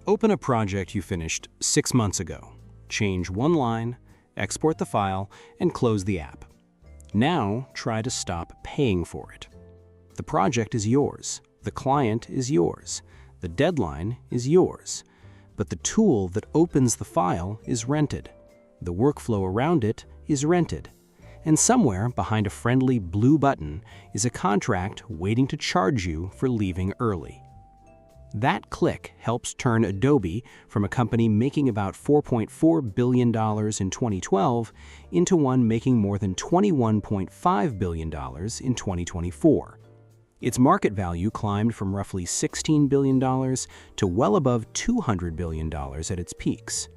Open a project you finished 6 months ago. Change one line, export the file, and close the app. Now, try to stop paying for it. The project is yours. The client is yours. The deadline is yours. But the tool that opens the file is rented. The workflow around it is rented. And somewhere behind a friendly blue button is a contract waiting to charge you for leaving early. That click helps turn Adobe from a company making about $4.4 billion in 2012 into one making more than $21.5 billion in 2024. Its market value climbed from roughly $16 billion to well above $200 billion at its peaks.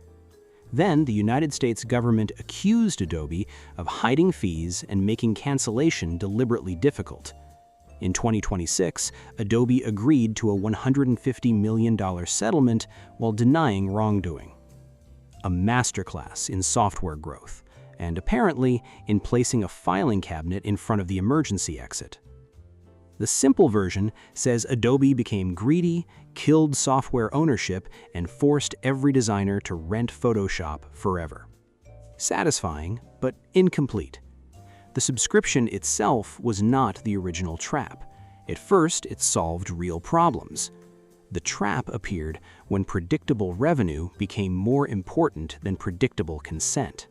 Then, the United States government accused Adobe of hiding fees and making cancellation deliberately difficult. In 2026, Adobe agreed to a $150 million settlement while denying wrongdoing. A masterclass in software growth, and apparently in placing a filing cabinet in front of the emergency exit. The simple version says Adobe became greedy, killed software ownership, and forced every designer to rent Photoshop forever. Satisfying, but incomplete. The subscription itself was not the original trap. At first, it solved real problems. The trap appeared when predictable revenue became more important than predictable consent.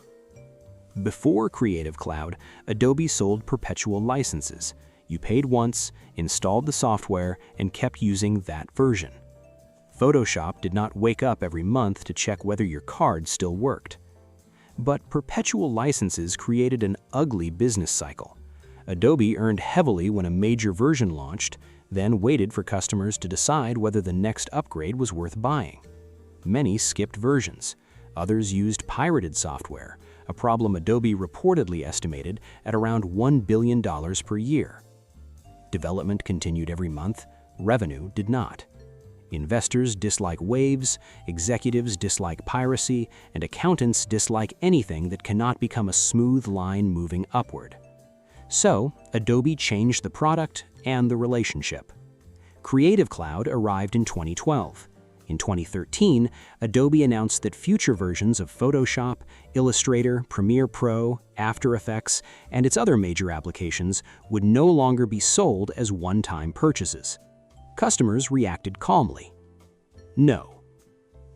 Before Creative Cloud, Adobe sold perpetual licenses. You paid once, installed the software, and kept using that version. Photoshop did not wake up every month to check whether your card still worked. But perpetual licenses created an ugly business cycle. Adobe earned heavily when a major version launched, then waited for customers to decide whether the next upgrade was worth buying. Many skipped versions. Others used pirated software, a problem Adobe reportedly estimated at around $1 billion per year. Development continued every month, revenue did not. Investors dislike waves, executives dislike piracy, and accountants dislike anything that cannot become a smooth line moving upward. So, Adobe changed the product and the relationship. Creative Cloud arrived in 2012. In 2013, Adobe announced that future versions of Photoshop, Illustrator, Premiere Pro, After Effects, and its other major applications would no longer be sold as one-time purchases. Customers reacted calmly. No.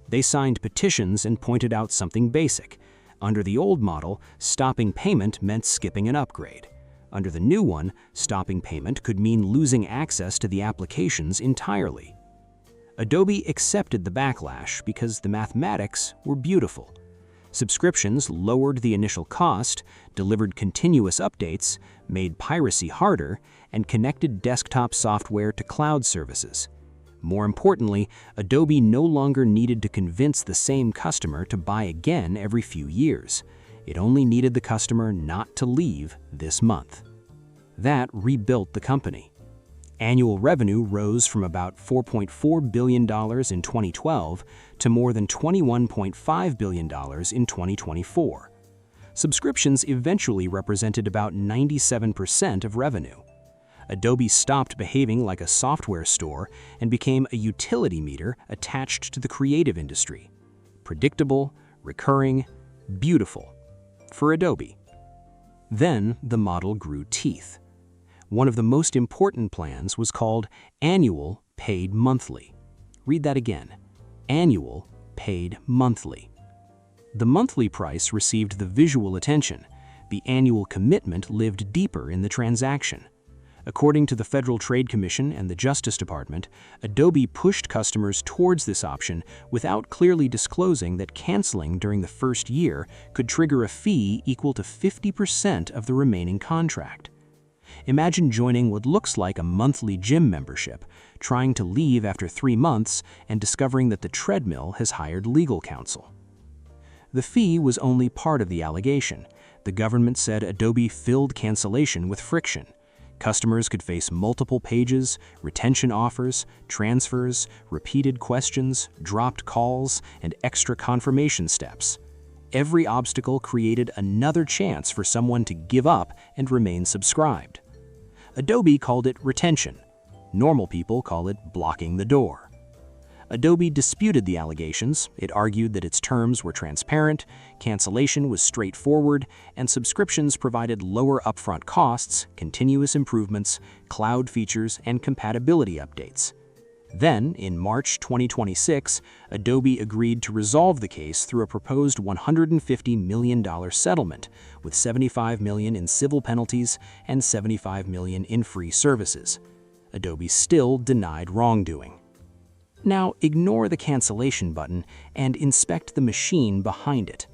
They signed petitions and pointed out something basic. Under the old model, stopping payment meant skipping an upgrade. Under the new one, stopping payment could mean losing access to the applications entirely. Adobe accepted the backlash because the mathematics were beautiful. Subscriptions lowered the initial cost, delivered continuous updates, made piracy harder, and connected desktop software to cloud services. More importantly, Adobe no longer needed to convince the same customer to buy again every few years. It only needed the customer not to leave this month. That rebuilt the company. Annual revenue rose from about $4.4 billion in 2012 to more than $21.5 billion in 2024. Subscriptions eventually represented about 97% of revenue. Adobe stopped behaving like a software store and became a utility meter attached to the creative industry. Predictable, recurring, beautiful. For Adobe. Then the model grew teeth. One of the most important plans was called Annual Paid Monthly. Read that again. Annual Paid Monthly. The monthly price received the visual attention. The annual commitment lived deeper in the transaction. According to the Federal Trade Commission and the Justice Department, Adobe pushed customers towards this option without clearly disclosing that canceling during the first year could trigger a fee equal to 50% of the remaining contract. Imagine joining what looks like a monthly gym membership, trying to leave after 3 months and discovering that the treadmill has hired legal counsel. The fee was only part of the allegation. The government said Adobe filled cancellation with friction. Customers could face multiple pages, retention offers, transfers, repeated questions, dropped calls, and extra confirmation steps. Every obstacle created another chance for someone to give up and remain subscribed. Adobe called it retention. Normal people call it blocking the door. Adobe disputed the allegations. It argued that its terms were transparent, cancellation was straightforward, and subscriptions provided lower upfront costs, continuous improvements, cloud features, and compatibility updates. Then, in March 2026, Adobe agreed to resolve the case through a proposed $150 million settlement, with $75 million in civil penalties and $75 million in free services. Adobe still denied wrongdoing. Now, ignore the cancellation button and inspect the machine behind it.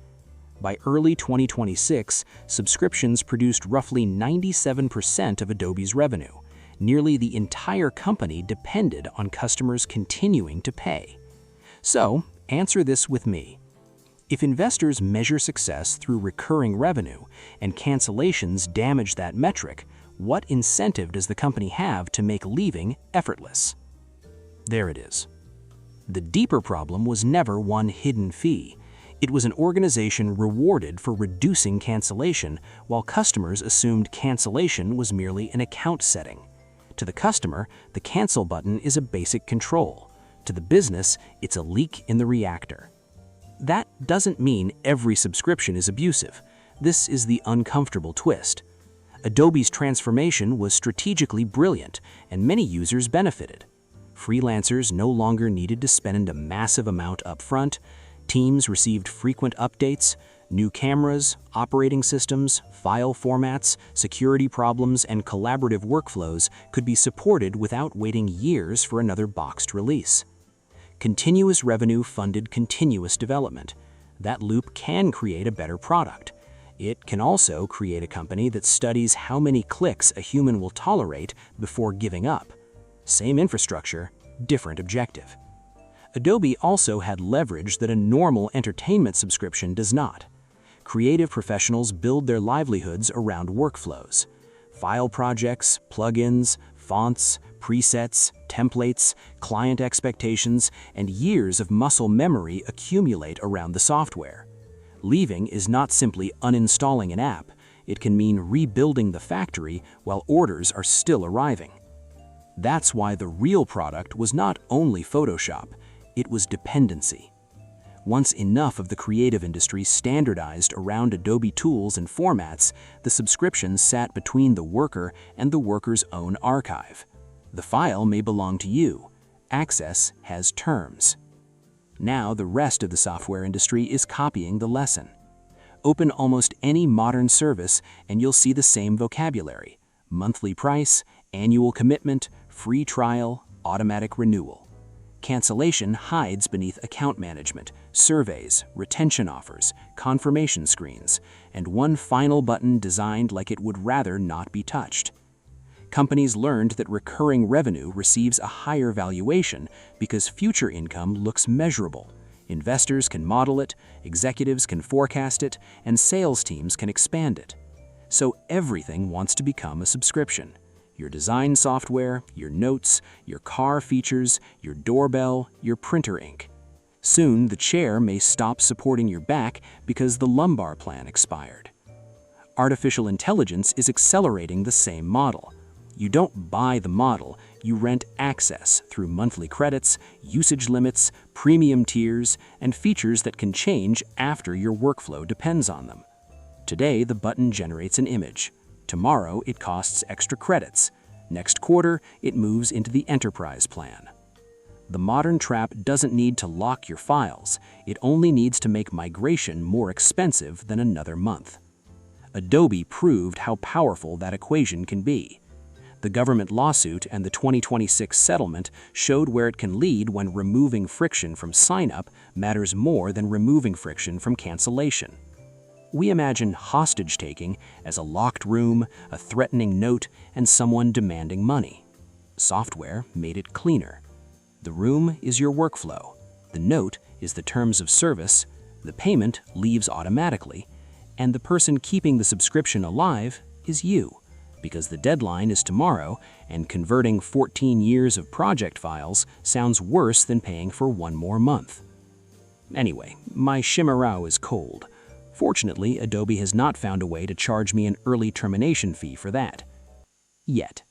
By early 2026, subscriptions produced roughly 97% of Adobe's revenue. Nearly the entire company depended on customers continuing to pay. So, answer this with me. If investors measure success through recurring revenue and cancellations damage that metric, what incentive does the company have to make leaving effortless? There it is. The deeper problem was never one hidden fee. It was an organization rewarded for reducing cancellation, while customers assumed cancellation was merely an account setting. To the customer, the cancel button is a basic control. To the business, it's a leak in the reactor. That doesn't mean every subscription is abusive. This is the uncomfortable twist. Adobe's transformation was strategically brilliant, and many users benefited. Freelancers no longer needed to spend a massive amount upfront. Teams received frequent updates. New cameras, operating systems, file formats, security problems, and collaborative workflows could be supported without waiting years for another boxed release. Continuous revenue funded continuous development. That loop can create a better product. It can also create a company that studies how many clicks a human will tolerate before giving up. Same infrastructure, different objective. Adobe also had leverage that a normal entertainment subscription does not. Creative professionals build their livelihoods around workflows. File projects, plugins, fonts, presets, templates, client expectations, and years of muscle memory accumulate around the software. Leaving is not simply uninstalling an app. It can mean rebuilding the factory while orders are still arriving. That's why the real product was not only Photoshop, it was dependency. Once enough of the creative industry standardized around Adobe tools and formats, the subscriptions sat between the worker and the worker's own archive. The file may belong to you. Access has terms. Now the rest of the software industry is copying the lesson. Open almost any modern service and you'll see the same vocabulary: monthly price, annual commitment, free trial, automatic renewal. Cancellation hides beneath account management, surveys, retention offers, confirmation screens, and one final button designed like it would rather not be touched. Companies learned that recurring revenue receives a higher valuation because future income looks measurable. Investors can model it, executives can forecast it, and sales teams can expand it. So everything wants to become a subscription. Your design software, your notes, your car features, your doorbell, your printer ink. Soon, the chair may stop supporting your back because the lumbar plan expired. Artificial intelligence is accelerating the same model. You don't buy the model, you rent access through monthly credits, usage limits, premium tiers, and features that can change after your workflow depends on them. Today, the button generates an image. Tomorrow, it costs extra credits. Next quarter, it moves into the enterprise plan. The modern trap doesn't need to lock your files. It only needs to make migration more expensive than another month. Adobe proved how powerful that equation can be. The government lawsuit and the 2026 settlement showed where it can lead when removing friction from sign-up matters more than removing friction from cancellation. We imagine hostage-taking as a locked room, a threatening note, and someone demanding money. Software made it cleaner. The room is your workflow. The note is the terms of service. The payment leaves automatically. And the person keeping the subscription alive is you, because the deadline is tomorrow, and converting 14 years of project files sounds worse than paying for one more month. Anyway, my shimmerau is cold. Fortunately, Adobe has not found a way to charge me an early termination fee for that. Yet.